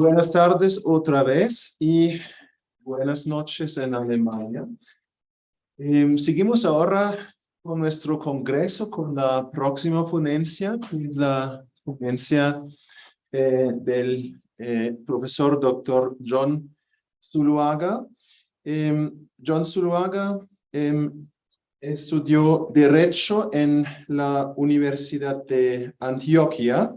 Buenas tardes otra vez y buenas noches en Alemania. Seguimos ahora con nuestro congreso, con la próxima ponencia, que es la ponencia del profesor Dr. John Zuluaga. John Zuluaga estudió Derecho en la Universidad de Antioquia,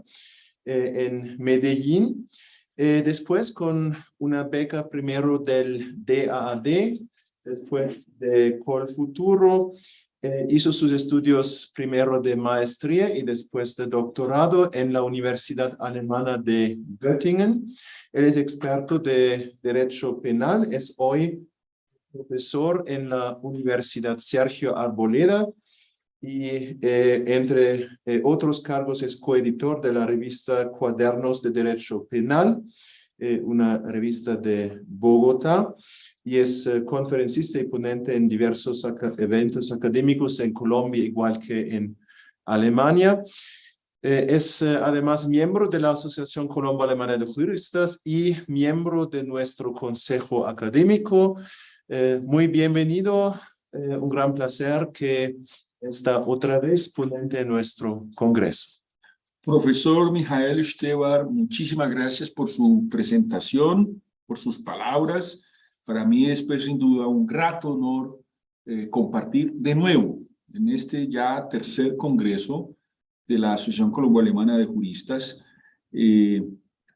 en Medellín. Después, con una beca primero del DAAD, después de Colfuturo, hizo sus estudios primero de maestría y después de doctorado en la Universidad Alemana de Göttingen. Él es experto de Derecho Penal, es hoy profesor en la Universidad Sergio Arboleda y entre otros cargos es coeditor de la revista Cuadernos de Derecho Penal, una revista de Bogotá, y es conferencista y ponente en diversos eventos académicos en Colombia, igual que en Alemania. Es además miembro de la Asociación Colombo-Alemana de Juristas y miembro de nuestro consejo académico. Muy bienvenido, un gran placer que está otra vez ponente en nuestro congreso. Profesor Mijael Estebar, muchísimas gracias por su presentación, por sus palabras. Para mí es pues, sin duda un grato honor compartir de nuevo en este ya tercer congreso de la Asociación Colombo-Alemana de Juristas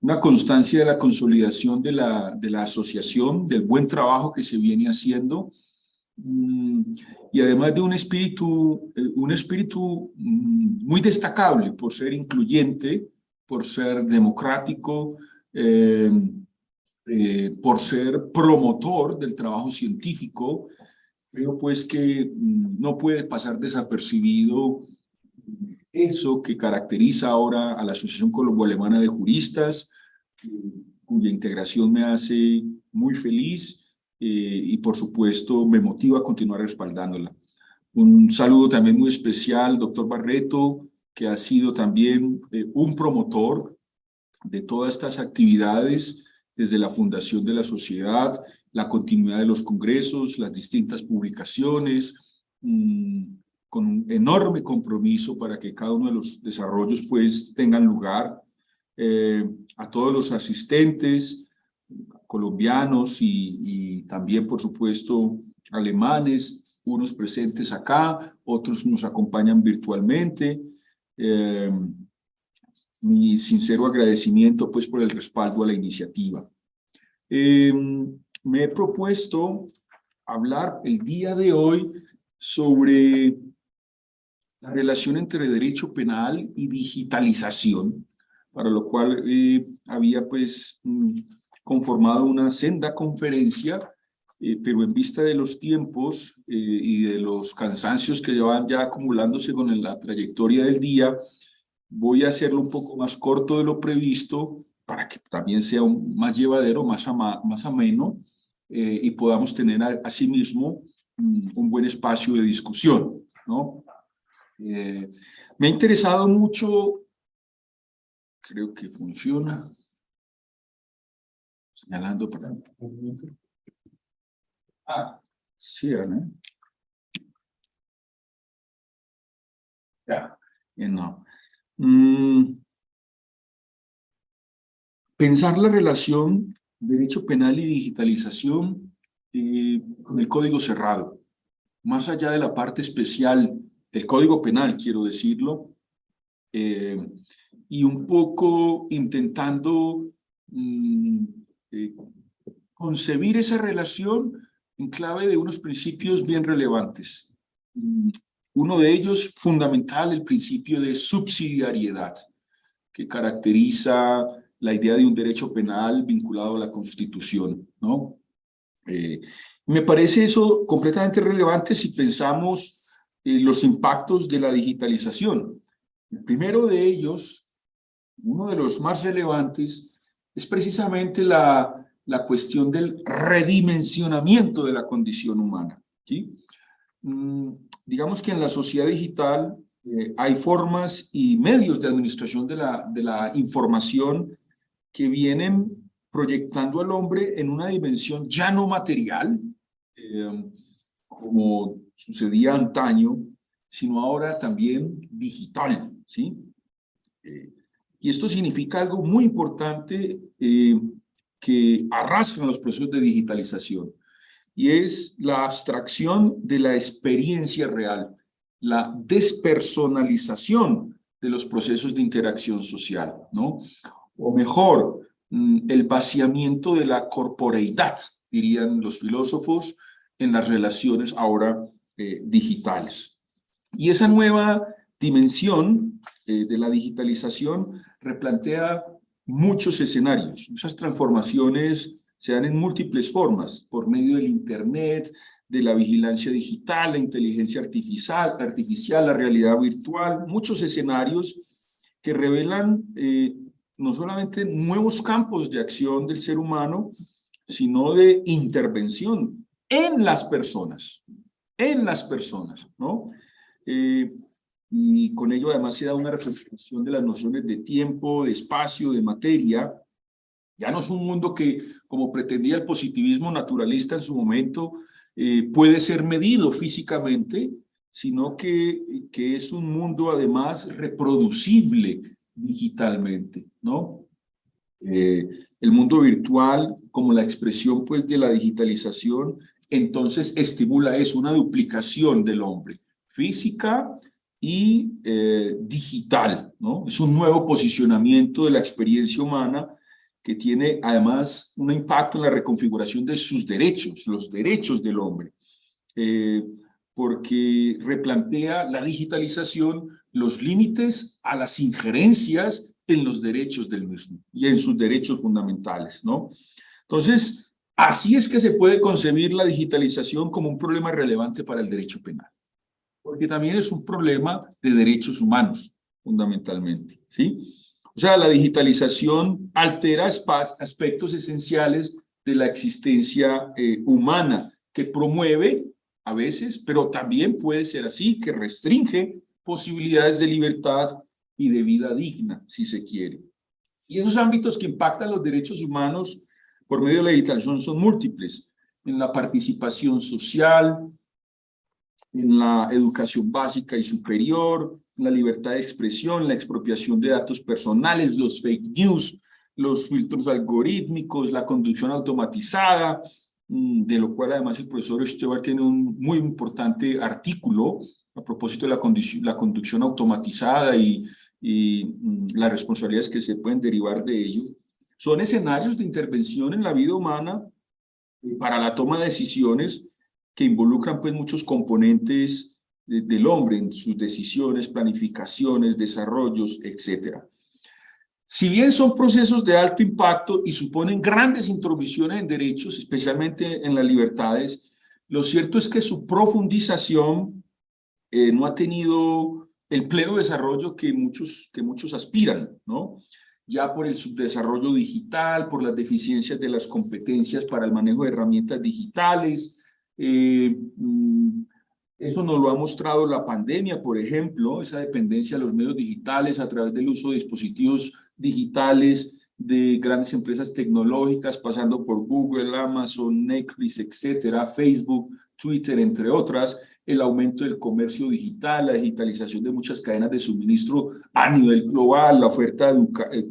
una constancia de la consolidación de la asociación, del buen trabajo que se viene haciendo, y además de un espíritu muy destacable por ser incluyente, por ser democrático, por ser promotor del trabajo científico. Creo pues que no puede pasar desapercibido eso que caracteriza ahora a la Asociación Colombo-Alemana de Juristas, cuya integración me hace muy feliz y por supuesto me motiva a continuar respaldándola. Un saludo también muy especial al doctor Barreto, que ha sido también un promotor de todas estas actividades desde la fundación de la sociedad, la continuidad de los congresos, las distintas publicaciones, con un enorme compromiso para que cada uno de los desarrollos pues tengan lugar. A todos los asistentes colombianos y también por supuesto alemanes, unos presentes acá, otros nos acompañan virtualmente. Mi sincero agradecimiento pues por el respaldo a la iniciativa. Me he propuesto hablar el día de hoy sobre la relación entre derecho penal y digitalización, para lo cual había pues conformado una senda conferencia, pero en vista de los tiempos y de los cansancios que llevan ya acumulándose con la trayectoria del día, voy a hacerlo un poco más corto de lo previsto para que también sea más llevadero, más ameno, y podamos tener asimismo un buen espacio de discusión, ¿no? Me ha interesado mucho, creo que funciona, señalando para... Sí, ¿no? Ya, no. Pensar la relación derecho penal y digitalización con el código cerrado, más allá de la parte especial del código penal, quiero decirlo, y un poco intentando concebir esa relación en clave de unos principios bien relevantes. Uno de ellos, fundamental, el principio de subsidiariedad, que caracteriza la idea de un derecho penal vinculado a la Constitución, ¿no? Me parece eso completamente relevante si pensamos los impactos de la digitalización. El primero de ellos, uno de los más relevantes, es precisamente la cuestión del redimensionamiento de la condición humana, ¿sí? Digamos que en la sociedad digital hay formas y medios de administración de la información que vienen proyectando al hombre en una dimensión ya no material, como sucedía antaño, sino ahora también digital, ¿sí? Y esto significa algo muy importante que arrastran los procesos de digitalización, y es la abstracción de la experiencia real, la despersonalización de los procesos de interacción social, ¿no? O mejor, el vaciamiento de la corporeidad, dirían los filósofos, en las relaciones ahora digitales. Y esa nueva dimensión de la digitalización replantea muchos escenarios. Esas transformaciones se dan en múltiples formas, por medio del Internet, de la vigilancia digital, la inteligencia artificial, la realidad virtual, muchos escenarios que revelan no solamente nuevos campos de acción del ser humano, sino de intervención en las personas, ¿no? Y con ello además se da una reflexión de las nociones de tiempo, de espacio, de materia. Ya no es un mundo que, como pretendía el positivismo naturalista en su momento, puede ser medido físicamente, sino que es un mundo además reproducible digitalmente, ¿no? El mundo virtual, como la expresión pues de la digitalización, entonces estimula eso, una duplicación del hombre, física y digital, ¿no? Es un nuevo posicionamiento de la experiencia humana que tiene además un impacto en la reconfiguración de sus derechos, los derechos del hombre, porque replantea la digitalización los límites a las injerencias en los derechos del mismo y en sus derechos fundamentales, ¿no? Entonces, así es que se puede concebir la digitalización como un problema relevante para el derecho penal, porque también es un problema de derechos humanos, fundamentalmente, ¿sí? O sea, la digitalización altera aspectos esenciales de la existencia humana, que promueve a veces, pero también puede ser así, que restringe posibilidades de libertad y de vida digna, si se quiere. Y esos ámbitos que impactan los derechos humanos por medio de la digitalización son múltiples: en la participación social, en la educación básica y superior, la libertad de expresión, la expropiación de datos personales, los fake news, los filtros algorítmicos, la conducción automatizada, de lo cual además el profesor Stewart tiene un muy importante artículo a propósito de la conducción automatizada y las responsabilidades que se pueden derivar de ello. Son escenarios de intervención en la vida humana para la toma de decisiones que involucran pues muchos componentes del hombre en sus decisiones, planificaciones, desarrollos, etc. Si bien son procesos de alto impacto y suponen grandes intromisiones en derechos, especialmente en las libertades, lo cierto es que su profundización no ha tenido el pleno desarrollo que muchos aspiran, ¿no? Ya por el subdesarrollo digital, por las deficiencias de las competencias para el manejo de herramientas digitales. Eso nos lo ha mostrado la pandemia, por ejemplo, esa dependencia de los medios digitales a través del uso de dispositivos digitales de grandes empresas tecnológicas, pasando por Google, Amazon, Netflix, etcétera, Facebook, Twitter, entre otras, el aumento del comercio digital, la digitalización de muchas cadenas de suministro a nivel global, la oferta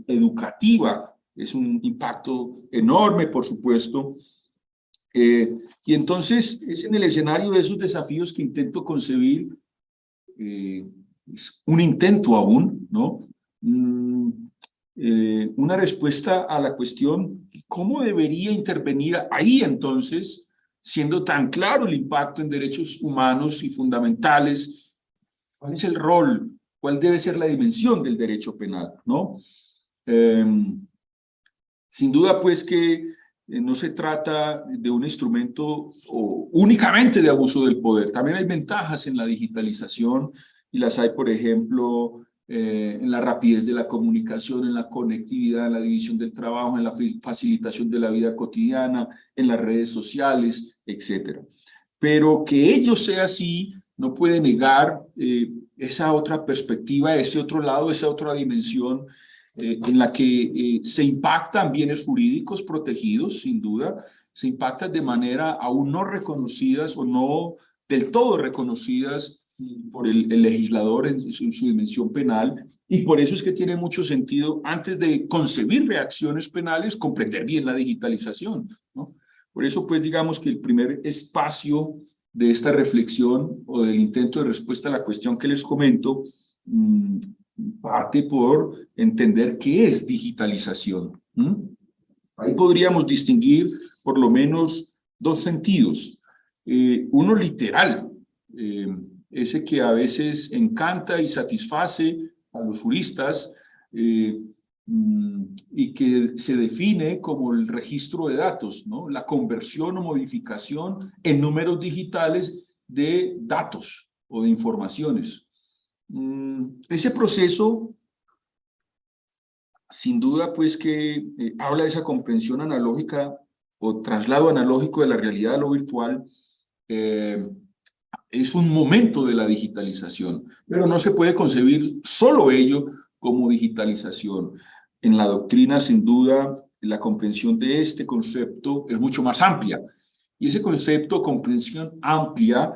educativa, es un impacto enorme, por supuesto. Y entonces es en el escenario de esos desafíos que intento concebir, es un intento aún, ¿no? Una respuesta a la cuestión, ¿cómo debería intervenir ahí entonces, siendo tan claro el impacto en derechos humanos y fundamentales? ¿Cuál es el rol? ¿Cuál debe ser la dimensión del derecho penal, ¿no? Sin duda, pues, que no se trata de un instrumento únicamente de abuso del poder. También hay ventajas en la digitalización y las hay, por ejemplo, en la rapidez de la comunicación, en la conectividad, en la división del trabajo, en la facilitación de la vida cotidiana, en las redes sociales, etc. Pero que ello sea así no puede negar esa otra perspectiva, ese otro lado, esa otra dimensión en la que se impactan bienes jurídicos protegidos, sin duda, se impactan de manera aún no reconocidas o no del todo reconocidas por el legislador en su dimensión penal, y por eso es que tiene mucho sentido, antes de concebir reacciones penales, comprender bien la digitalización, ¿no? Por eso, pues, digamos que el primer espacio de esta reflexión o del intento de respuesta a la cuestión que les comento, parte por entender qué es digitalización. Ahí podríamos distinguir por lo menos dos sentidos. Uno literal, ese que a veces encanta y satisface a los juristas, y que se define como el registro de datos, ¿no? La conversión o modificación en números digitales de datos o de informaciones. Ese proceso, sin duda, pues que habla de esa comprensión analógica o traslado analógico de la realidad a lo virtual. Es un momento de la digitalización, pero no se puede concebir solo ello como digitalización. En la doctrina, sin duda, la comprensión de este concepto es mucho más amplia. Y ese concepto, comprensión amplia,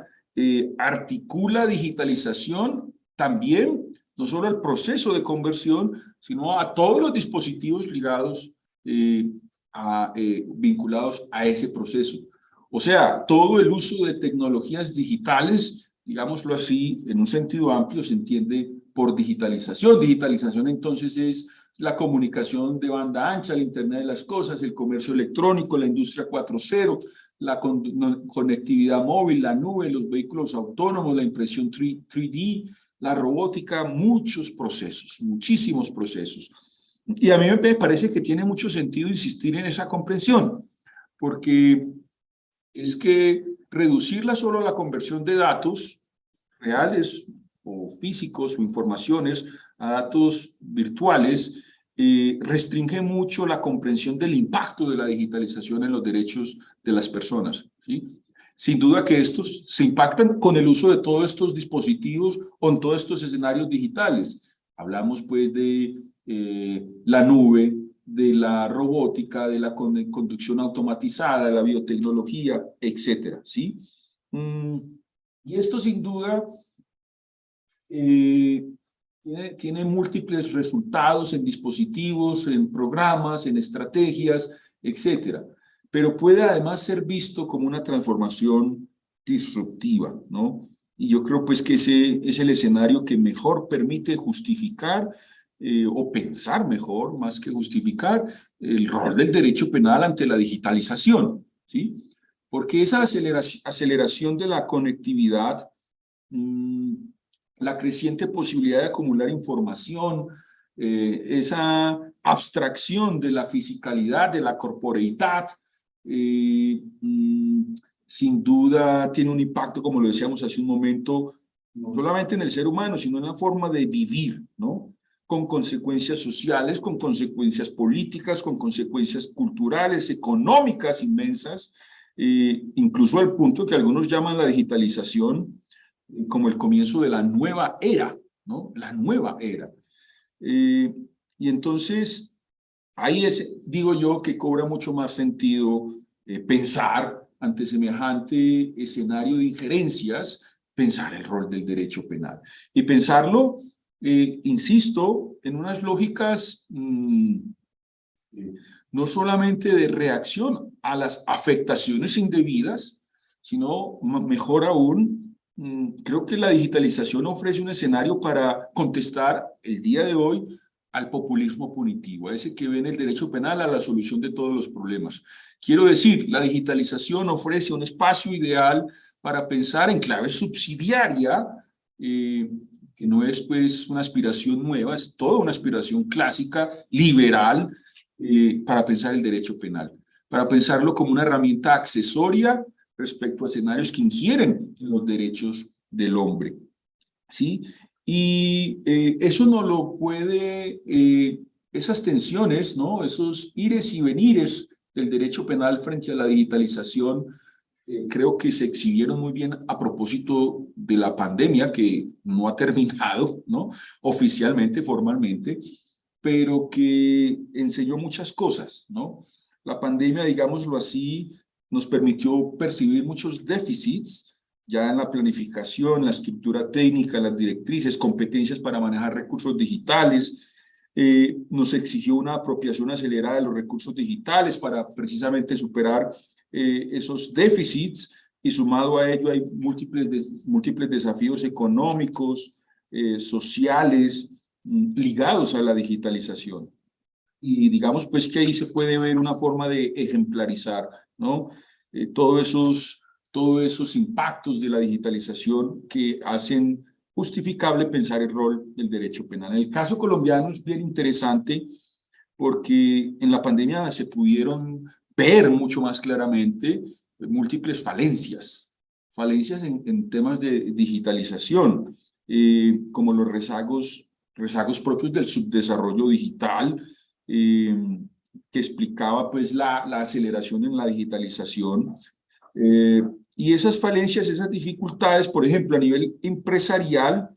articula digitalización también, no solo al proceso de conversión, sino a todos los dispositivos ligados, vinculados a ese proceso. O sea, todo el uso de tecnologías digitales, digámoslo así, en un sentido amplio, se entiende por digitalización. Digitalización, entonces, es la comunicación de banda ancha, el Internet de las cosas, el comercio electrónico, la industria 4.0, la conectividad móvil, la nube, los vehículos autónomos, la impresión 3D, la robótica, muchos procesos, muchísimos procesos. Y a mí me parece que tiene mucho sentido insistir en esa comprensión, porque es que reducirla solo a la conversión de datos reales o físicos o informaciones a datos virtuales restringe mucho la comprensión del impacto de la digitalización en los derechos de las personas, ¿sí? Sin duda que estos se impactan con el uso de todos estos dispositivos o en todos estos escenarios digitales. Hablamos pues de la nube, de la robótica, de la conducción automatizada, de la biotecnología, etcétera, ¿sí? Y esto sin duda tiene múltiples resultados en dispositivos, en programas, en estrategias, etcétera. Pero puede además ser visto como una transformación disruptiva, ¿no? Y yo creo pues que ese es el escenario que mejor permite justificar o pensar mejor, más que justificar, el rol del derecho penal ante la digitalización, ¿sí? Porque esa aceleración de la conectividad, la creciente posibilidad de acumular información, esa abstracción de la fisicalidad, de la corporeidad, sin duda tiene un impacto, como lo decíamos hace un momento, no solamente en el ser humano, sino en la forma de vivir, ¿no? Con consecuencias sociales, con consecuencias políticas, con consecuencias culturales, económicas inmensas, incluso al punto que algunos llaman la digitalización como el comienzo de la nueva era, ¿no? La nueva era. Y entonces, ahí es, digo yo, que cobra mucho más sentido pensar ante semejante escenario de injerencias, pensar el rol del derecho penal. Y pensarlo, insisto, en unas lógicas no solamente de reacción a las afectaciones indebidas, sino mejor aún, creo que la digitalización ofrece un escenario para contestar el día de hoy al populismo punitivo, a ese que ve en el derecho penal a la solución de todos los problemas. Quiero decir, la digitalización ofrece un espacio ideal para pensar en clave subsidiaria, que no es pues una aspiración nueva, es toda una aspiración clásica, liberal, para pensar el derecho penal, para pensarlo como una herramienta accesoria respecto a escenarios que ingieren los derechos del hombre, ¿sí? Y eso no lo puede, esas tensiones, ¿no? Esos ires y venires del derecho penal frente a la digitalización, creo que se exhibieron muy bien a propósito de la pandemia, que no ha terminado, ¿no? Oficialmente, formalmente, pero que enseñó muchas cosas, ¿no? La pandemia, digámoslo así, nos permitió percibir muchos déficits ya en la planificación, la estructura técnica, las directrices, competencias para manejar recursos digitales. Nos exigió una apropiación acelerada de los recursos digitales para precisamente superar esos déficits, y sumado a ello hay múltiples desafíos económicos, sociales, ligados a la digitalización. Y digamos pues que ahí se puede ver una forma de ejemplarizar, ¿no? Todos esos impactos de la digitalización que hacen justificable pensar el rol del derecho penal. En el caso colombiano es bien interesante porque en la pandemia se pudieron ver mucho más claramente múltiples falencias en temas de digitalización, como los rezagos propios del subdesarrollo digital, que explicaba pues la aceleración en la digitalización, y esas falencias, esas dificultades, por ejemplo, a nivel empresarial,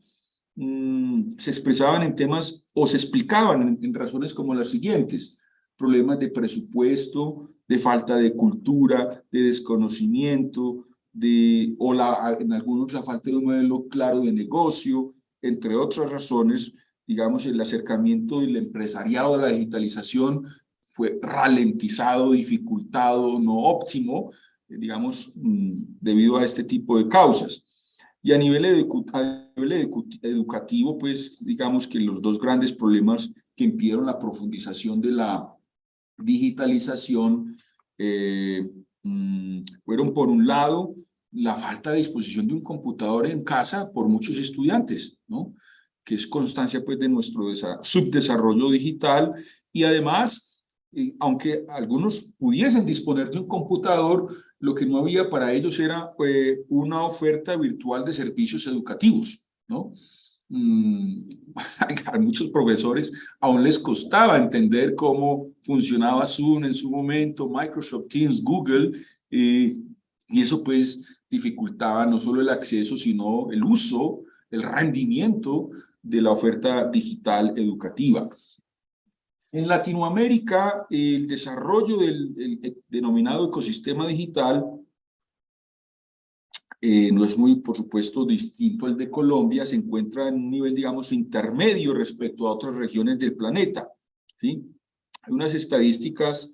se expresaban en temas o se explicaban en razones como las siguientes: problemas de presupuesto, de falta de cultura, de desconocimiento, en algunos la falta de un modelo claro de negocio, entre otras razones. Digamos, el acercamiento del empresariado a la digitalización fue ralentizado, dificultado, no óptimo, digamos, debido a este tipo de causas. Y a nivel educativo, pues digamos que los dos grandes problemas que impidieron la profundización de la digitalización fueron, por un lado, la falta de disposición de un computador en casa por muchos estudiantes, ¿no? Que es constancia pues de nuestro subdesarrollo digital, y además, aunque algunos pudiesen disponer de un computador, lo que no había para ellos era una oferta virtual de servicios educativos, ¿no? A muchos profesores aún les costaba entender cómo funcionaba Zoom en su momento, Microsoft Teams, Google, y eso pues dificultaba no solo el acceso, sino el uso, el rendimiento de la oferta digital educativa. En Latinoamérica, el desarrollo del denominado ecosistema digital no es muy, por supuesto, distinto al de Colombia. Se encuentra en un nivel, digamos, intermedio respecto a otras regiones del planeta, ¿sí? Hay unas estadísticas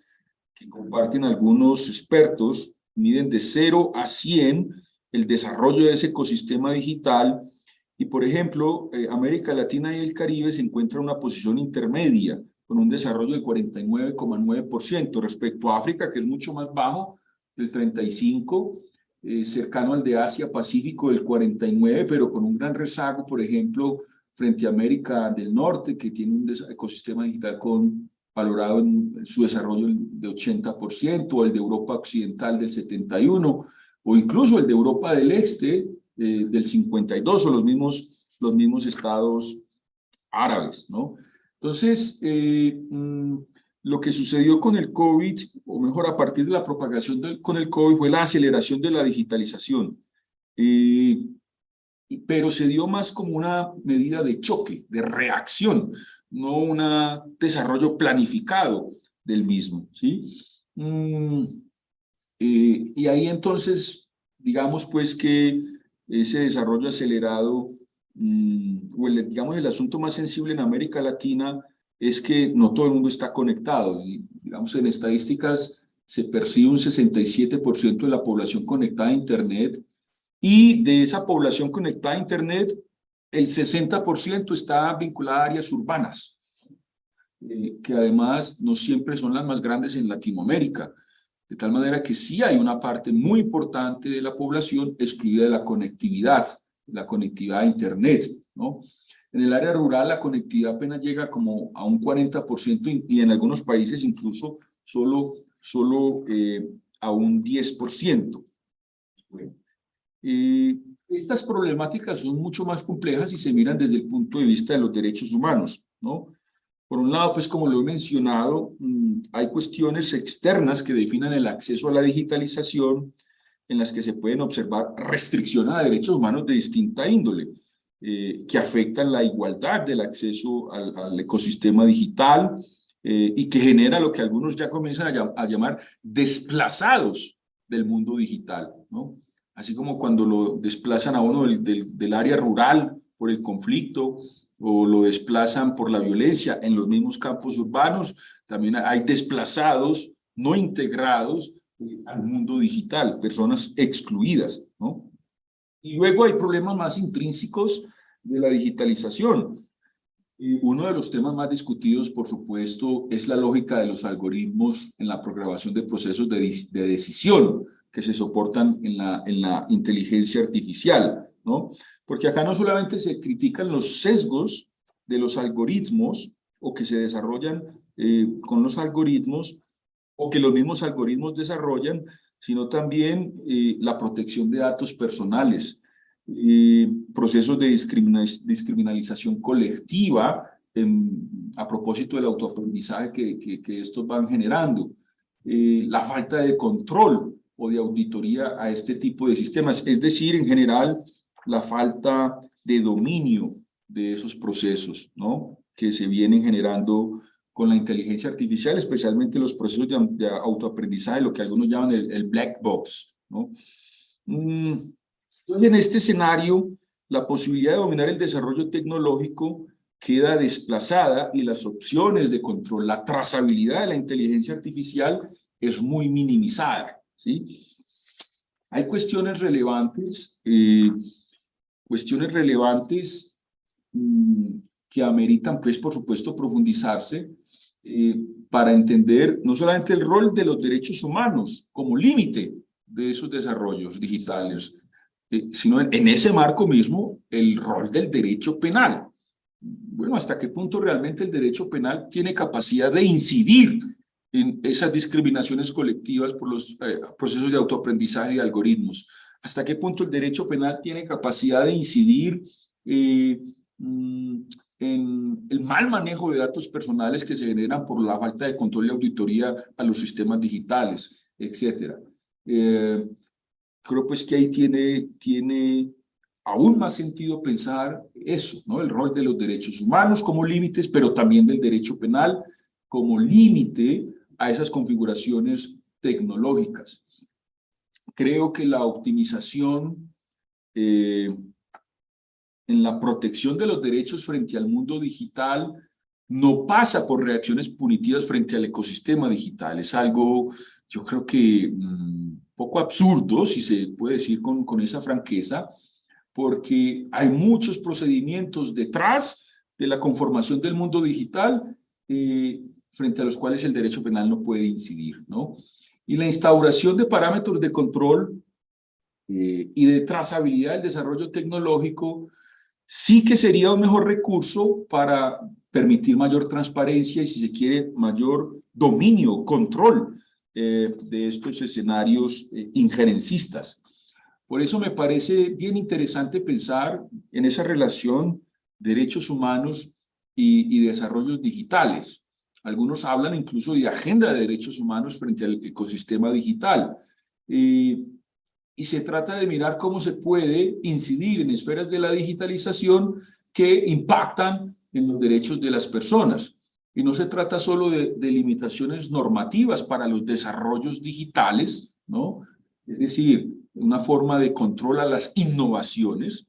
que comparten algunos expertos, miden de 0 a 100 el desarrollo de ese ecosistema digital, y, por ejemplo, América Latina y el Caribe se encuentran en una posición intermedia, con un desarrollo del 49,9% respecto a África, que es mucho más bajo, del 35%, cercano al de Asia-Pacífico del 49%, pero con un gran rezago, por ejemplo, frente a América del Norte, que tiene un ecosistema digital valorado en su desarrollo de 80%, o el de Europa Occidental del 71%, o incluso el de Europa del Este del 52%, o los mismos estados árabes, ¿no? Entonces, lo que sucedió con el COVID, o mejor, a partir de la propagación con el COVID, fue la aceleración de la digitalización. Pero se dio más como una medida de choque, de reacción, no un desarrollo planificado del mismo, ¿sí? Y ahí entonces, digamos pues que ese desarrollo acelerado, o digamos el asunto más sensible en América Latina, es que no todo el mundo está conectado. Y, digamos, en estadísticas se percibe un 67% de la población conectada a Internet, y de esa población conectada a Internet, el 60% está vinculada a áreas urbanas, que además no siempre son las más grandes en Latinoamérica. De tal manera que sí hay una parte muy importante de la población excluida de la conectividad a Internet, ¿no? En el área rural la conectividad apenas llega como a un 40%, y en algunos países incluso solo a un 10%. Bueno, estas problemáticas son mucho más complejas y se miran desde el punto de vista de los derechos humanos, ¿no? Por un lado, pues como lo he mencionado, hay cuestiones externas que definen el acceso a la digitalización, en las que se pueden observar restricciones a derechos humanos de distinta índole. que afectan la igualdad del acceso al ecosistema digital y que genera lo que algunos ya comienzan a llamar desplazados del mundo digital, ¿no? Así como cuando lo desplazan a uno del área rural por el conflicto o lo desplazan por la violencia en los mismos campos urbanos, también hay desplazados no integrados al mundo digital, personas excluidas, ¿no? Y luego hay problemas más intrínsecos de la digitalización. Uno de los temas más discutidos, por supuesto, es la lógica de los algoritmos en la programación de procesos de decisión que se soportan en la inteligencia artificial, ¿no? Porque acá no solamente se critican los sesgos de los algoritmos o que se desarrollan con los algoritmos o que los mismos algoritmos desarrollan, sino también la protección de datos personales, procesos de discriminalización colectiva a propósito del autoaprendizaje que estos van generando, la falta de control o de auditoría a este tipo de sistemas, es decir, en general, la falta de dominio de esos procesos, ¿no?, que se vienen generando con la inteligencia artificial, especialmente los procesos de autoaprendizaje, lo que algunos llaman el black box, ¿no? Entonces, en este escenario, la posibilidad de dominar el desarrollo tecnológico queda desplazada y las opciones de control, la trazabilidad de la inteligencia artificial es muy minimizada, ¿sí? Hay cuestiones relevantes que ameritan, pues, por supuesto, profundizarse para entender no solamente el rol de los derechos humanos como límite de esos desarrollos digitales, sino en ese marco mismo el rol del derecho penal. Bueno, ¿hasta qué punto realmente el derecho penal tiene capacidad de incidir en esas discriminaciones colectivas por los procesos de autoaprendizaje y algoritmos? ¿Hasta qué punto el derecho penal tiene capacidad de incidir en el mal manejo de datos personales que se generan por la falta de control y auditoría a los sistemas digitales, etcétera? Creo pues que ahí tiene aún más sentido pensar eso, ¿no? El rol de los derechos humanos como límites, pero también del derecho penal como límite a esas configuraciones tecnológicas. Creo que la optimización en la protección de los derechos frente al mundo digital no pasa por reacciones punitivas frente al ecosistema digital. Es algo, yo creo que poco absurdo, si se puede decir con esa franqueza, porque hay muchos procedimientos detrás de la conformación del mundo digital frente a los cuales el derecho penal no puede incidir, ¿no? Y la instauración de parámetros de control y de trazabilidad del desarrollo tecnológico sí que sería un mejor recurso para permitir mayor transparencia y, si se quiere, mayor dominio, control de estos escenarios injerencistas. Por eso me parece bien interesante pensar en esa relación derechos humanos y desarrollos digitales. Algunos hablan incluso de agenda de derechos humanos frente al ecosistema digital. Y se trata de mirar cómo se puede incidir en esferas de la digitalización que impactan en los derechos de las personas. Y no se trata solo de limitaciones normativas para los desarrollos digitales, ¿no? Es decir, una forma de control a las innovaciones,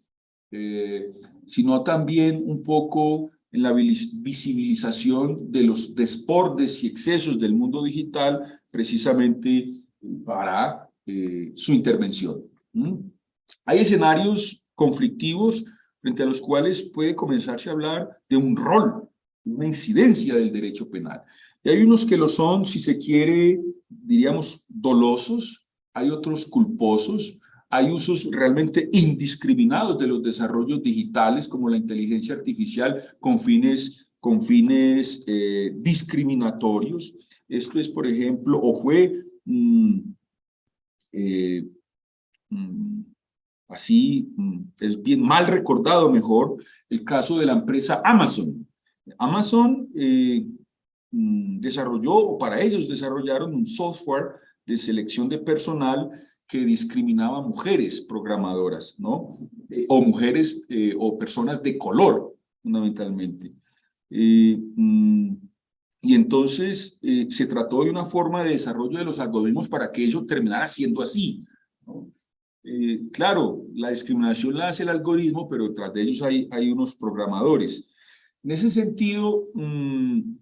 sino también un poco en la visibilización de los desbordes y excesos del mundo digital, precisamente para su intervención. Hay escenarios conflictivos frente a los cuales puede comenzarse a hablar de un rol, una incidencia del derecho penal. Y hay unos que lo son, si se quiere, diríamos, dolosos, hay otros culposos, hay usos realmente indiscriminados de los desarrollos digitales, como la inteligencia artificial, con fines discriminatorios. Esto es, por ejemplo, o fue así, es bien mal recordado, mejor, el caso de la empresa Amazon. Amazon desarrolló, o para ellos desarrollaron un software de selección de personal que discriminaba a mujeres programadoras, ¿no? O mujeres o personas de color, fundamentalmente. Y entonces se trató de una forma de desarrollo de los algoritmos para que ello terminara siendo así, ¿no? Claro, la discriminación la hace el algoritmo, pero detrás de ellos hay unos programadores. En ese sentido,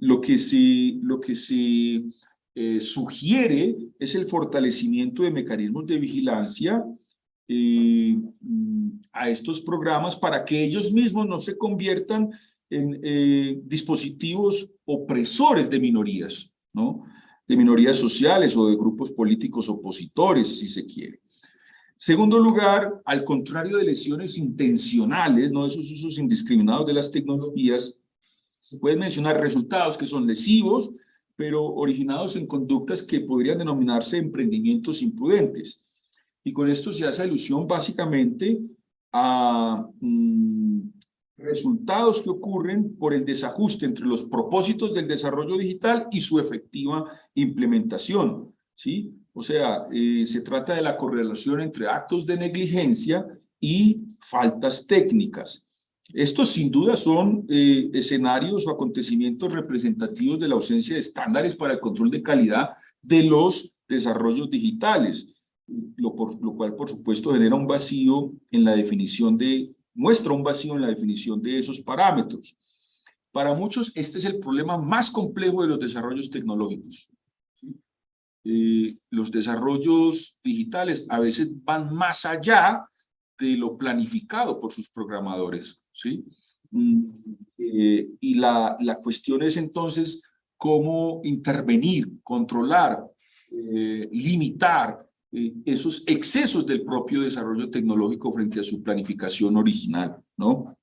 lo que se sugiere es el fortalecimiento de mecanismos de vigilancia a estos programas para que ellos mismos no se conviertan en dispositivos opresores de minorías, ¿no? De minorías sociales o de grupos políticos opositores, si se quiere. Segundo lugar, al contrario de lesiones intencionales, ¿no? Esos usos indiscriminados de las tecnologías, se pueden mencionar resultados que son lesivos, pero originados en conductas que podrían denominarse emprendimientos imprudentes. Y con esto se hace alusión básicamente a resultados que ocurren por el desajuste entre los propósitos del desarrollo digital y su efectiva implementación, ¿sí? O sea, se trata de la correlación entre actos de negligencia y faltas técnicas. Estos sin duda son escenarios o acontecimientos representativos de la ausencia de estándares para el control de calidad de los desarrollos digitales, lo cual por supuesto genera un vacío en la definición muestra un vacío en la definición de esos parámetros. Para muchos este es el problema más complejo de los desarrollos tecnológicos. Los desarrollos digitales a veces van más allá de lo planificado por sus programadores, ¿sí? Y la cuestión es entonces cómo intervenir, controlar, limitar esos excesos del propio desarrollo tecnológico frente a su planificación original, ¿no?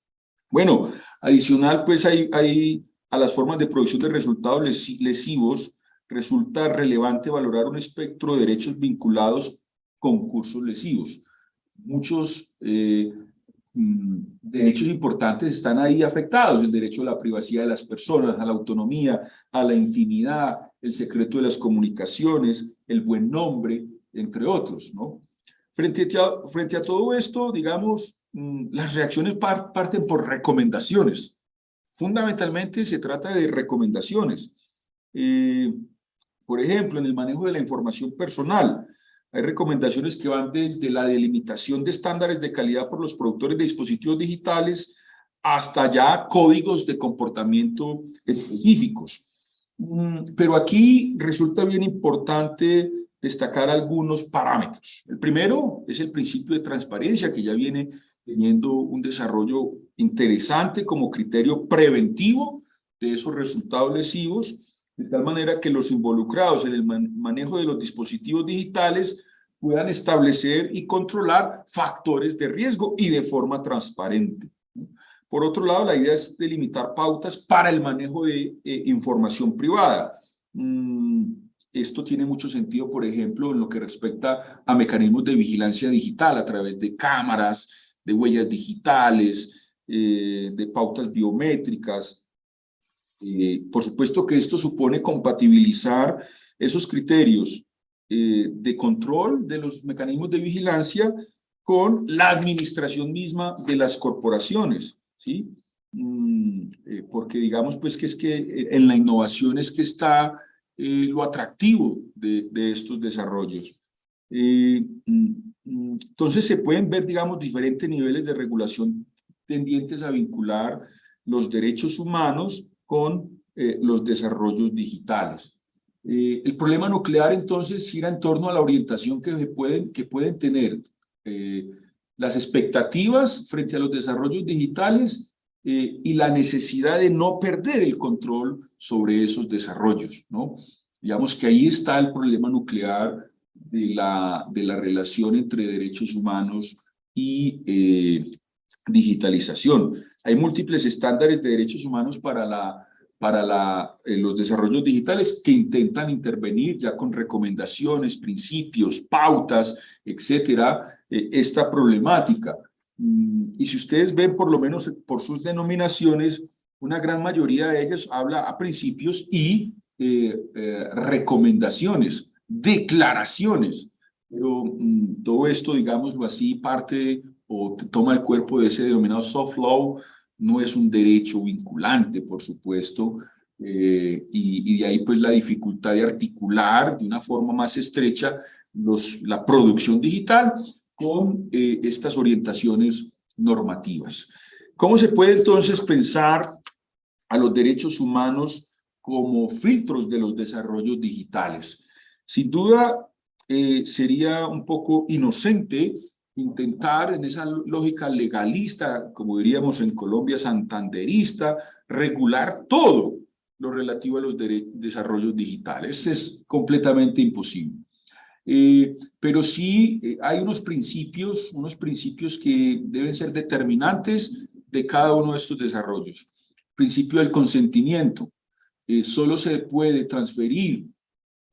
Bueno, adicional pues hay a las formas de producción de resultados lesivos, resulta relevante valorar un espectro de derechos vinculados con cursos lesivos. Muchos derechos importantes están ahí afectados: el derecho a la privacidad de las personas, a la autonomía, a la intimidad, el secreto de las comunicaciones, el buen nombre, entre otros, ¿no? Frente a todo esto, digamos, las reacciones parten por recomendaciones. Fundamentalmente se trata de recomendaciones. Por ejemplo, en el manejo de la información personal, hay recomendaciones que van desde la delimitación de estándares de calidad por los productores de dispositivos digitales hasta ya códigos de comportamiento específicos. Pero aquí resulta bien importante destacar algunos parámetros. El primero es el principio de transparencia, que ya viene teniendo un desarrollo interesante como criterio preventivo de esos resultados lesivos, de tal manera que los involucrados en el manejo de los dispositivos digitales puedan establecer y controlar factores de riesgo y de forma transparente. Por otro lado, la idea es delimitar pautas para el manejo de información privada. Esto tiene mucho sentido, por ejemplo, en lo que respecta a mecanismos de vigilancia digital a través de cámaras, de huellas digitales, de pautas biométricas. Por supuesto que esto supone compatibilizar esos criterios de control de los mecanismos de vigilancia con la administración misma de las corporaciones, ¿sí? Porque digamos pues que es que en la innovación es que está lo atractivo de estos desarrollos. Entonces se pueden ver, digamos, diferentes niveles de regulación tendientes a vincular los derechos humanos con los desarrollos digitales. El problema nuclear entonces gira en torno a la orientación que pueden tener las expectativas frente a los desarrollos digitales y la necesidad de no perder el control sobre esos desarrollos, ¿no? Digamos que ahí está el problema nuclear de la relación entre derechos humanos y digitalización. Hay múltiples estándares de derechos humanos para los desarrollos digitales que intentan intervenir ya con recomendaciones, principios, pautas, etcétera, esta problemática. Y si ustedes ven, por lo menos por sus denominaciones, una gran mayoría de ellas habla a principios y recomendaciones, declaraciones pero todo esto, digámoslo así, parte o toma el cuerpo de ese denominado soft law. No es un derecho vinculante, por supuesto, y de ahí pues la dificultad de articular de una forma más estrecha la producción digital con estas orientaciones normativas. ¿Cómo se puede entonces pensar a los derechos humanos como filtros de los desarrollos digitales? Sin duda, sería un poco inocente intentar en esa lógica legalista, como diríamos en Colombia, santanderista, regular todo lo relativo a los desarrollos digitales. Es completamente imposible. Pero sí hay unos principios que deben ser determinantes de cada uno de estos desarrollos. Principio del consentimiento. Solo se puede transferir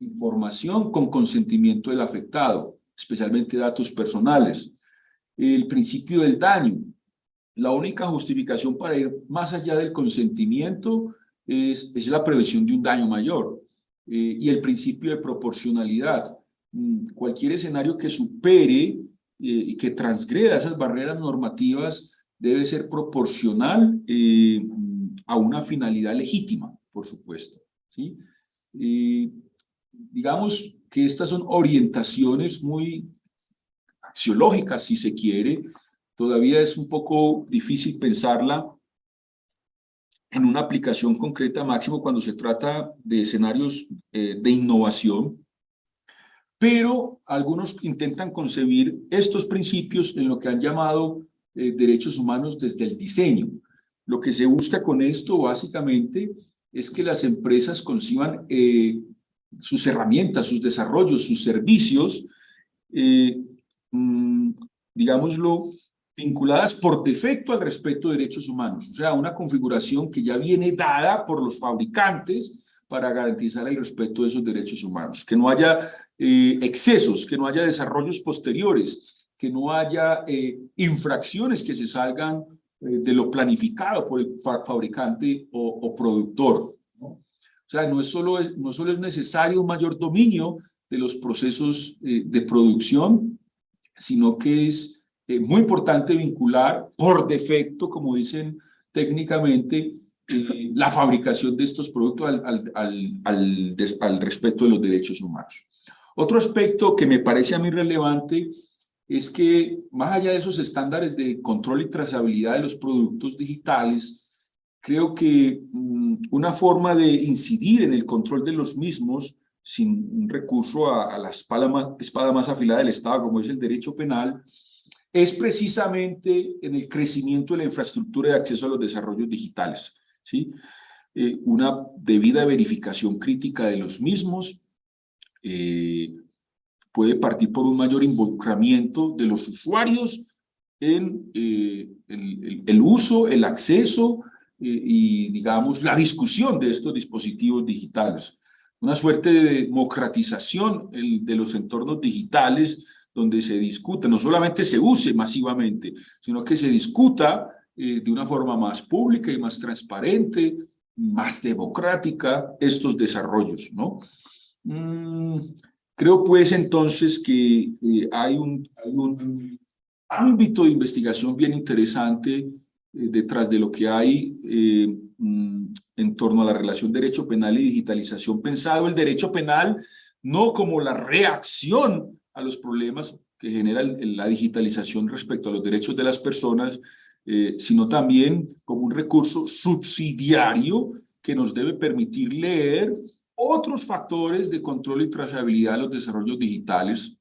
información con consentimiento del afectado, especialmente datos personales. El principio del daño. La única justificación para ir más allá del consentimiento es la prevención de un daño mayor. Y el principio de proporcionalidad. Cualquier escenario que supere y que transgreda esas barreras normativas debe ser proporcional a una finalidad legítima, por supuesto, ¿sí? Digamos que estas son orientaciones muy axiológicas, si se quiere. Todavía es un poco difícil pensarla en una aplicación concreta, máximo cuando se trata de escenarios de innovación, pero algunos intentan concebir estos principios en lo que han llamado derechos humanos desde el diseño. Lo que se busca con esto básicamente es que las empresas conciban sus herramientas, sus desarrollos, sus servicios, digámoslo, vinculadas por defecto al respeto de derechos humanos. O sea, una configuración que ya viene dada por los fabricantes para garantizar el respeto de esos derechos humanos. Que no haya excesos, que no haya desarrollos posteriores, que no haya infracciones que se salgan de lo planificado por el fabricante o productor, ¿no? O sea, no solo es necesario un mayor dominio de los procesos de producción, sino que es muy importante vincular por defecto, como dicen técnicamente, la fabricación de estos productos al respeto de los derechos humanos. Otro aspecto que me parece a mí relevante es que, más allá de esos estándares de control y trazabilidad de los productos digitales, creo que una forma de incidir en el control de los mismos sin un recurso a la espada más afilada del Estado, como es el derecho penal, es precisamente en el crecimiento de la infraestructura de acceso a los desarrollos digitales, ¿sí? Una debida verificación crítica de los mismos puede partir por un mayor involucramiento de los usuarios en el uso, el acceso y, digamos, la discusión de estos dispositivos digitales. Una suerte de democratización de los entornos digitales donde se discute, no solamente se use masivamente, sino que se discuta de una forma más pública y más transparente, más democrática estos desarrollos, ¿no? Creo pues entonces que hay un ámbito de investigación bien interesante detrás de lo que hay en torno a la relación derecho penal y digitalización, pensado el derecho penal no como la reacción a los problemas que genera la digitalización respecto a los derechos de las personas, sino también como un recurso subsidiario que nos debe permitir leer otros factores de control y trazabilidad de los desarrollos digitales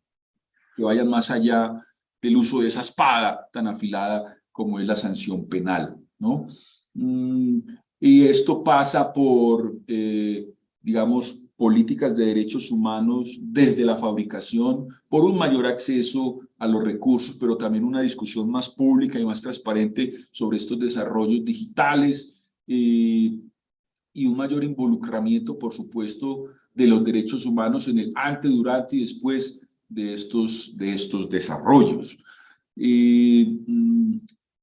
que vayan más allá del uso de esa espada tan afilada como es la sanción penal, ¿no? Y esto pasa por, digamos, políticas de derechos humanos desde la fabricación, por un mayor acceso a los recursos, pero también una discusión más pública y más transparente sobre estos desarrollos digitales, y un mayor involucramiento, por supuesto, de los derechos humanos en el antes, durante y después de estos desarrollos.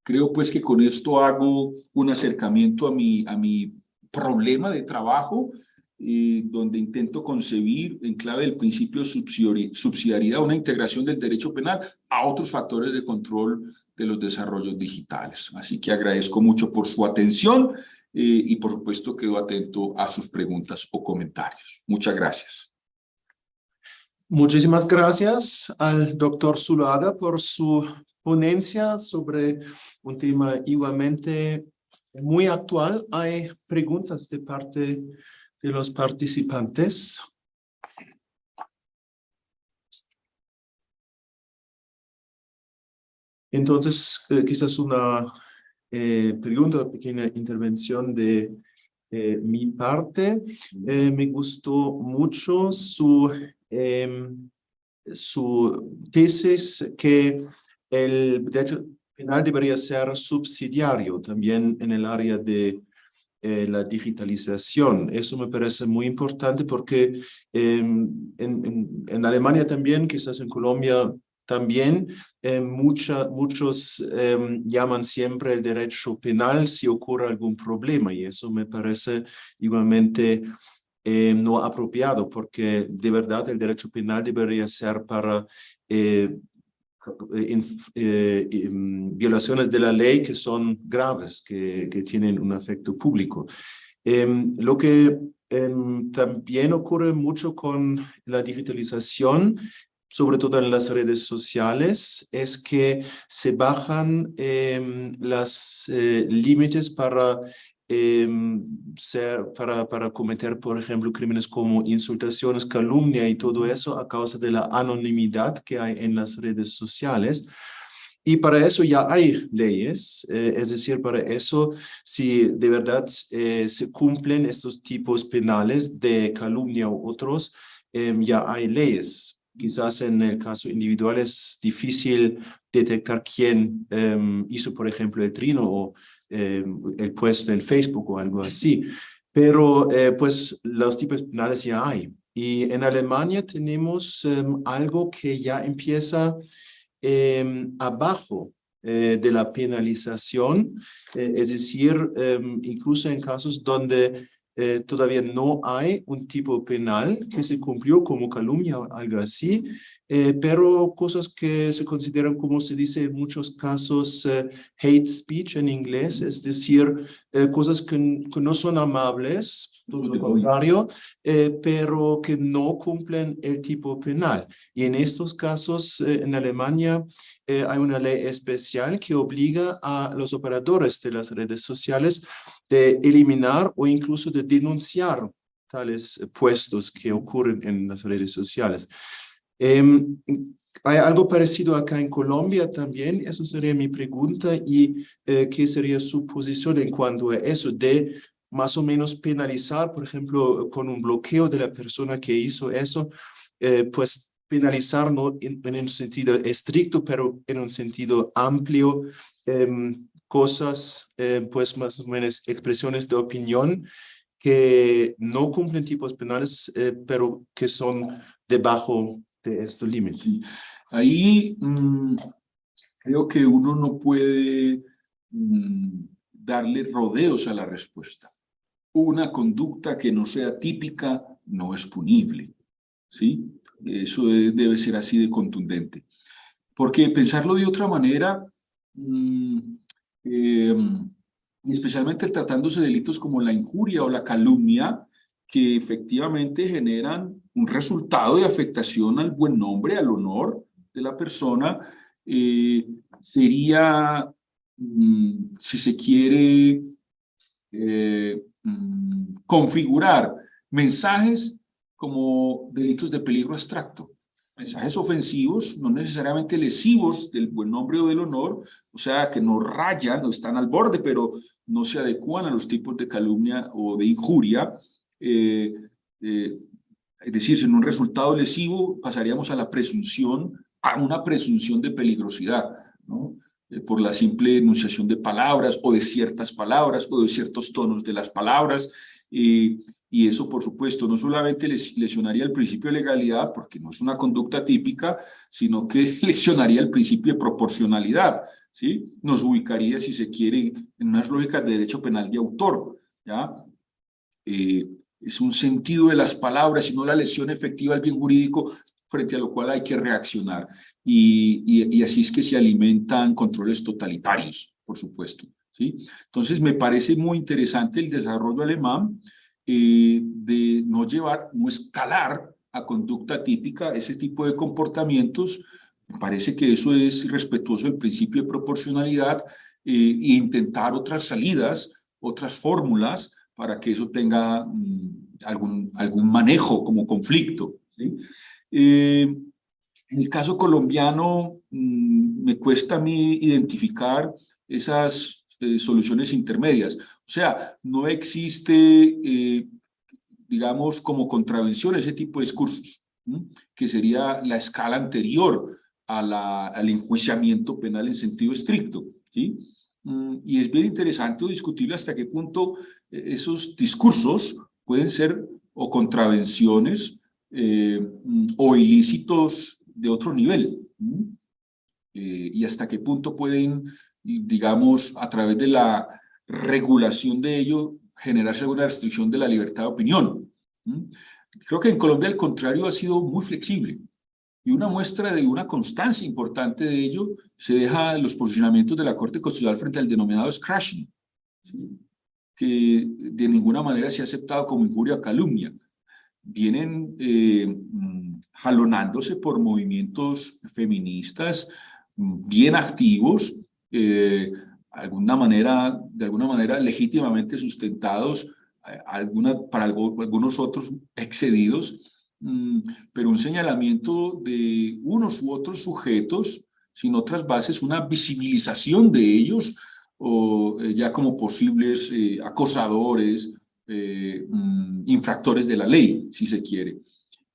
Creo pues que con esto hago un acercamiento a mi problema de trabajo donde intento concebir en clave del principio de subsidiariedad una integración del derecho penal a otros factores de control de los desarrollos digitales. Así que agradezco mucho por su atención y por supuesto quedo atento a sus preguntas o comentarios. Muchas gracias. Muchísimas gracias al doctor Zuluaga por su ponencia sobre un tema igualmente muy actual. ¿Hay preguntas de parte de los participantes? Entonces, quizás una pregunta, pequeña intervención de mi parte. Me gustó mucho su tesis que el derecho penal debería ser subsidiario también en el área de la digitalización. Eso me parece muy importante porque en Alemania también, quizás en Colombia también, muchos llaman siempre el derecho penal si ocurre algún problema, y eso me parece igualmente no apropiado, porque de verdad el derecho penal debería ser para violaciones de la ley que son graves, que tienen un efecto público. Lo que también ocurre mucho con la digitalización, sobre todo en las redes sociales, es que se bajan los límites para para cometer, por ejemplo, crímenes como insultaciones, calumnia y todo eso a causa de la anonimidad que hay en las redes sociales. Y para eso ya hay leyes, es decir, para eso, si de verdad se cumplen estos tipos penales de calumnia u otros, ya hay leyes. Quizás en el caso individual es difícil detectar quién hizo, por ejemplo, el trino o el puesto en Facebook o algo así. Pero pues los tipos penales ya hay. Y en Alemania tenemos algo que ya empieza abajo de la penalización, es decir, incluso en casos donde todavía no hay un tipo penal que se cumplió como calumnia o algo así, pero cosas que se consideran, como se dice en muchos casos, hate speech en inglés, es decir, cosas que no son amables, todo lo contrario, pero que no cumplen el tipo penal. Y en estos casos, en Alemania, hay una ley especial que obliga a los operadores de las redes sociales de eliminar o incluso de denunciar tales puestos que ocurren en las redes sociales. Hay algo parecido acá en Colombia también, eso sería mi pregunta, y ¿qué sería su posición en cuanto a eso de más o menos penalizar, por ejemplo, con un bloqueo de la persona que hizo eso, pues penalizar no en un sentido estricto, pero en un sentido amplio, cosas, pues más o menos expresiones de opinión que no cumplen tipos penales, pero que son debajo de estos límites? Sí. Ahí creo que uno no puede darle rodeos a la respuesta. Una conducta que no sea típica no es punible, ¿sí? Eso debe ser así de contundente. Porque pensarlo de otra manera, especialmente tratándose de delitos como la injuria o la calumnia, que efectivamente generan un resultado de afectación al buen nombre, al honor de la persona, sería, si se quiere, configurar mensajes como delitos de peligro abstracto, mensajes ofensivos, no necesariamente lesivos del buen nombre o del honor, o sea, que no rayan, no están al borde, pero no se adecúan a los tipos de calumnia o de injuria. Es decir, si en un resultado lesivo pasaríamos a la presunción, a una presunción de peligrosidad, ¿no? Por la simple enunciación de palabras o de ciertas palabras o de ciertos tonos de las palabras. Y eso, por supuesto, no solamente lesionaría el principio de legalidad, porque no es una conducta típica, sino que lesionaría el principio de proporcionalidad, ¿sí? Nos ubicaría, si se quiere, en unas lógicas de derecho penal de autor, ¿ya? es un sentido de las palabras y no la lesión efectiva al bien jurídico, frente a lo cual hay que reaccionar. Y así es que se alimentan controles totalitarios, por supuesto, ¿sí? Entonces, me parece muy interesante el desarrollo alemán de no escalar a conducta típica ese tipo de comportamientos. Me parece que eso es respetuoso del principio de proporcionalidad e intentar otras salidas, otras fórmulas para que eso tenga algún manejo como conflicto, ¿sí? En el caso colombiano, me cuesta a mí identificar esas soluciones intermedias. O sea, no existe, digamos, como contravención ese tipo de discursos, que sería la escala anterior al enjuiciamiento penal en sentido estricto, ¿sí? Y es bien interesante o discutible hasta qué punto esos discursos pueden ser o contravenciones o ilícitos de otro nivel, y hasta qué punto pueden, digamos, a través de la regulación de ello, generarse alguna restricción de la libertad de opinión. Creo que en Colombia, al contrario, ha sido muy flexible. Y una muestra de una constancia importante de ello se deja en los posicionamientos de la Corte Constitucional frente al denominado scratching, ¿sí? Que de ninguna manera se ha aceptado como injuria o calumnia. Vienen jalonándose por movimientos feministas bien activos, de alguna manera legítimamente sustentados, para algunos otros excedidos, pero un señalamiento de unos u otros sujetos sin otras bases, una visibilización de ellos, o ya como posibles acosadores, infractores de la ley, si se quiere.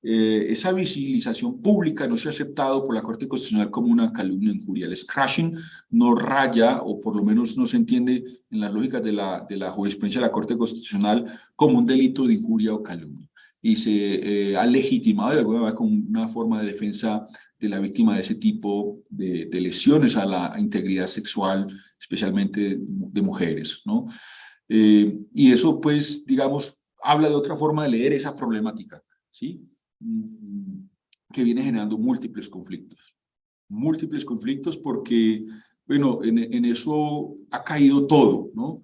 Esa visibilización pública no se ha aceptado por la Corte Constitucional como una calumnia o injuria. El scratching no raya, o por lo menos no se entiende en las lógicas de la jurisprudencia de la Corte Constitucional, como un delito de injuria o calumnia. Y se ha legitimado de alguna manera como una forma de defensa de la víctima de ese tipo de lesiones a la integridad sexual, especialmente de mujeres, ¿no? Y eso, pues, digamos, habla de otra forma de leer esa problemática, ¿sí? Que viene generando múltiples conflictos porque, bueno, en eso ha caído todo, ¿no?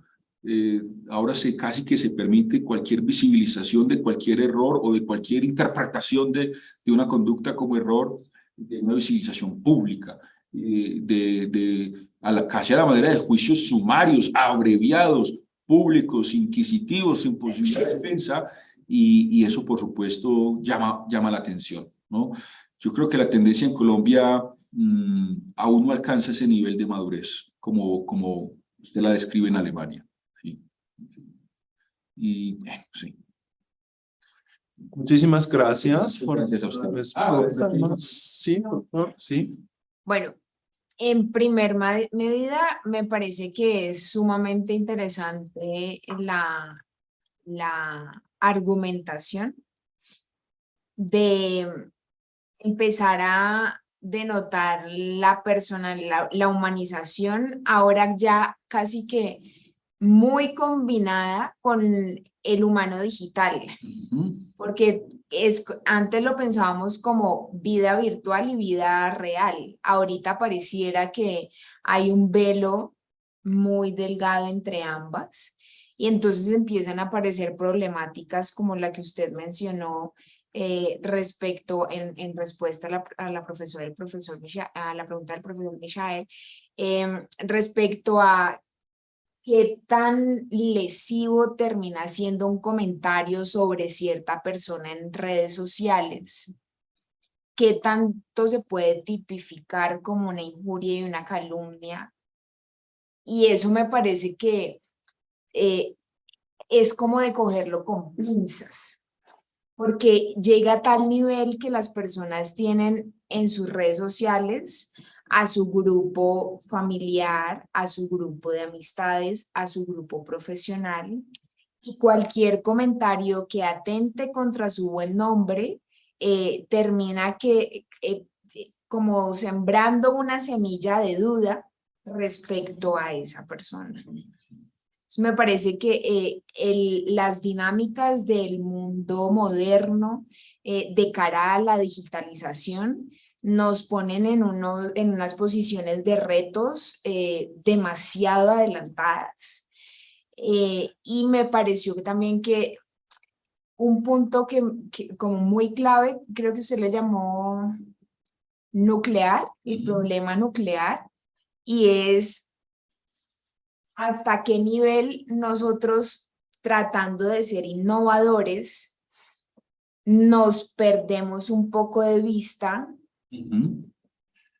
Ahora casi que se permite cualquier visibilización de cualquier error o de cualquier interpretación de una conducta como error, de una visibilización pública, casi a la manera de juicios sumarios, abreviados, públicos, inquisitivos, sin posibilidad de defensa, y eso, por supuesto, llama la atención, ¿no? Yo creo que la tendencia en Colombia aún no alcanza ese nivel de madurez, como usted la describe en Alemania. ¿Sí? Y, sí. Muchísimas gracias por Gracias a usted. Sí, por favor, sí. Bueno, en primer medida, me parece que es sumamente interesante la argumentación de empezar a denotar la humanización, ahora ya casi que muy combinada con el humano digital, porque antes lo pensábamos como vida virtual y vida real. Ahorita pareciera que hay un velo muy delgado entre ambas, y entonces empiezan a aparecer problemáticas como la que usted mencionó, respecto en respuesta a la pregunta del profesor Michael, respecto a qué tan lesivo termina siendo un comentario sobre cierta persona en redes sociales, qué tanto se puede tipificar como una injuria y una calumnia. Y eso me parece que es como de cogerlo con pinzas, porque llega a tal nivel que las personas tienen en sus redes sociales a su grupo familiar, a su grupo de amistades, a su grupo profesional, y cualquier comentario que atente contra su buen nombre termina como sembrando una semilla de duda respecto a esa persona. Me parece que las dinámicas del mundo moderno de cara a la digitalización nos ponen en unas posiciones de retos demasiado adelantadas. Y me pareció que también que un punto que como muy clave, creo que se le llamó nuclear, el problema nuclear, y es hasta qué nivel nosotros, tratando de ser innovadores, nos perdemos un poco de vista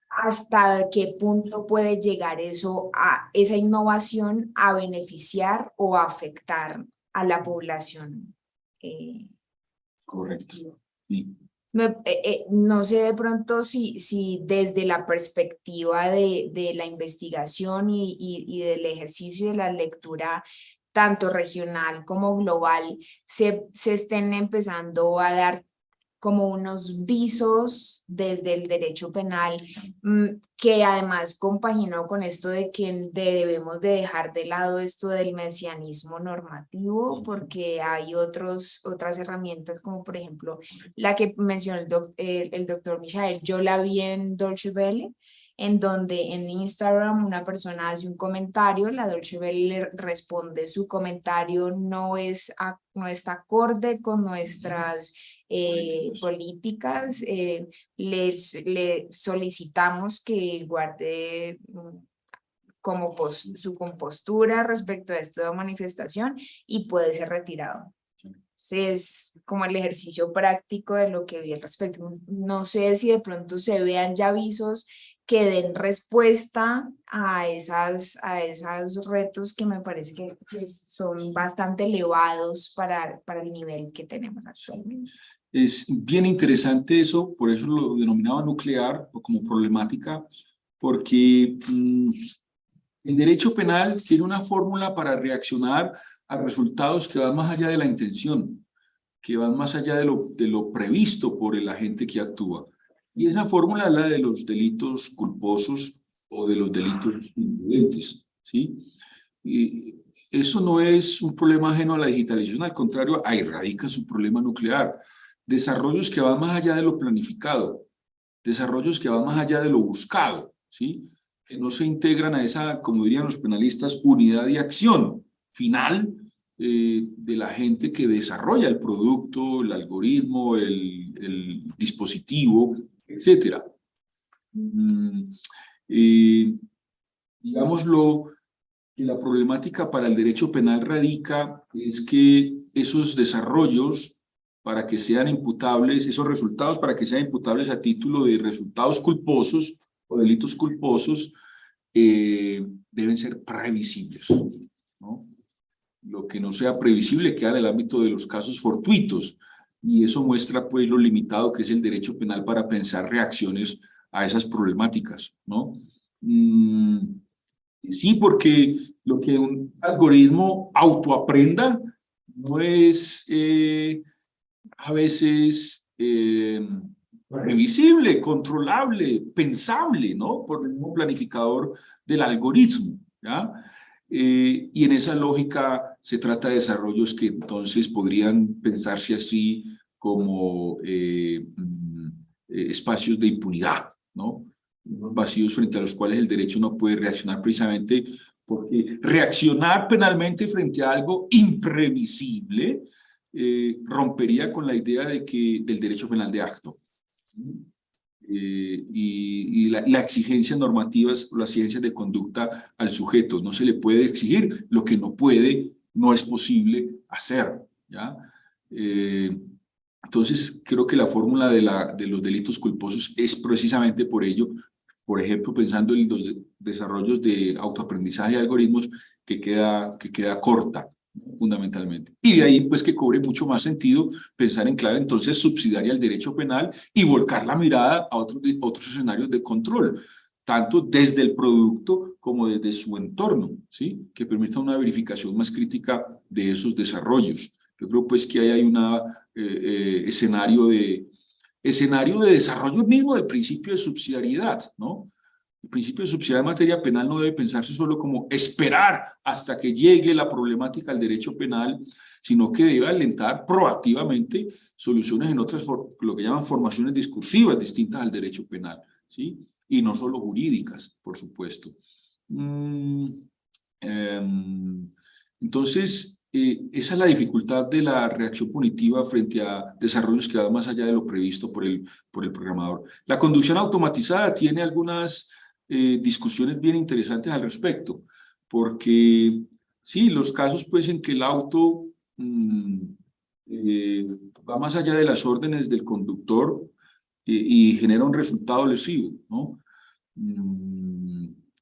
hasta qué punto puede llegar esa innovación a beneficiar o a afectar a la población. Correcto. Sí. No sé de pronto si desde la perspectiva de la investigación y del ejercicio de la lectura, tanto regional como global, se estén empezando a dar como unos visos desde el derecho penal, que además compaginó con esto de que debemos de dejar de lado esto del mesianismo normativo, porque hay otras herramientas, como por ejemplo la que mencionó el doctor Michael. Yo la vi en Deutsche Welle, en donde en Instagram una persona hace un comentario, la Deutsche Welle le responde, su comentario no está acorde con nuestras políticas, le solicitamos que guarde como su compostura respecto a esta manifestación y puede ser retirado. Entonces, como el ejercicio práctico de lo que vi al respecto. No sé si de pronto se vean ya avisos que den respuesta a esos retos que me parece que son bastante elevados para el nivel que tenemos actualmente. Es bien interesante eso, por eso lo denominaba nuclear o como problemática, porque el derecho penal tiene una fórmula para reaccionar a resultados que van más allá de la intención, que van más allá de lo previsto por el agente que actúa. Y esa fórmula es la de los delitos culposos o de los delitos imprudentes, ¿sí? Y eso no es un problema ajeno a la digitalización, al contrario, ahí radica su problema nuclear. Desarrollos que van más allá de lo planificado, desarrollos que van más allá de lo buscado, ¿sí? Que no se integran a esa, como dirían los penalistas, unidad de acción final de la gente que desarrolla el producto, el algoritmo, el dispositivo, etc. Digámoslo, que la problemática para el derecho penal radica es que esos desarrollos, para que sean imputables, esos resultados para que sean imputables a título de resultados culposos o delitos culposos, deben ser previsibles, ¿no? Lo que no sea previsible queda en el ámbito de los casos fortuitos, y eso muestra pues lo limitado que es el derecho penal para pensar reacciones a esas problemáticas, ¿no? Sí, porque lo que un algoritmo autoaprenda no es a veces previsible, controlable, pensable, ¿no? Por el mismo planificador del algoritmo, ¿ya? Y en esa lógica se trata de desarrollos que entonces podrían pensarse así como espacios de impunidad, ¿no? Vacíos frente a los cuales el derecho no puede reaccionar precisamente porque reaccionar penalmente frente a algo imprevisible rompería con la idea del derecho penal de acto. Y la exigencia normativa es la exigencia de conducta al sujeto. No se le puede exigir lo que no puede, no es posible hacer, ¿ya? Entonces, creo que la fórmula de los delitos culposos es precisamente por ello, por ejemplo, pensando en los desarrollos de autoaprendizaje y algoritmos, que queda corta, fundamentalmente. Y de ahí, pues, que cobre mucho más sentido pensar en clave, entonces, subsidiaria al derecho penal y volcar la mirada a otros escenarios de control, tanto desde el producto como desde su entorno, ¿sí? Que permita una verificación más crítica de esos desarrollos. Yo creo, pues, que ahí hay un escenario de desarrollo mismo del principio de subsidiariedad, ¿no? El principio de subsidiariedad en materia penal no debe pensarse solo como esperar hasta que llegue la problemática al derecho penal, sino que debe alentar proactivamente soluciones en otras, lo que llaman formaciones discursivas distintas al derecho penal, ¿sí? Y no solo jurídicas, por supuesto. Entonces, esa es la dificultad de la reacción punitiva frente a desarrollos que van más allá de lo previsto por el programador. La conducción automatizada tiene algunas discusiones bien interesantes al respecto, porque sí, los casos pues en que el auto va más allá de las órdenes del conductor y genera un resultado lesivo, ¿no?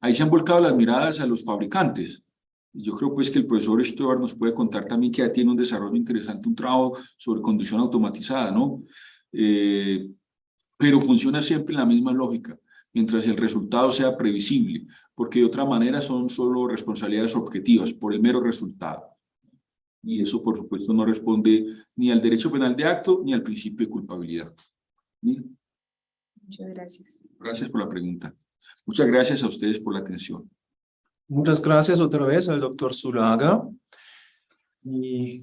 Ahí se han volcado las miradas a los fabricantes. Yo creo pues que el profesor Stuart nos puede contar también que ya tiene un desarrollo interesante, un trabajo sobre conducción automatizada, ¿no? Pero funciona siempre en la misma lógica, mientras el resultado sea previsible, porque de otra manera son solo responsabilidades objetivas por el mero resultado. Y eso, por supuesto, no responde ni al derecho penal de acto ni al principio de culpabilidad. ¿Sí? Muchas gracias. Gracias por la pregunta. Muchas gracias a ustedes por la atención. Muchas gracias otra vez al doctor Zuluaga. Y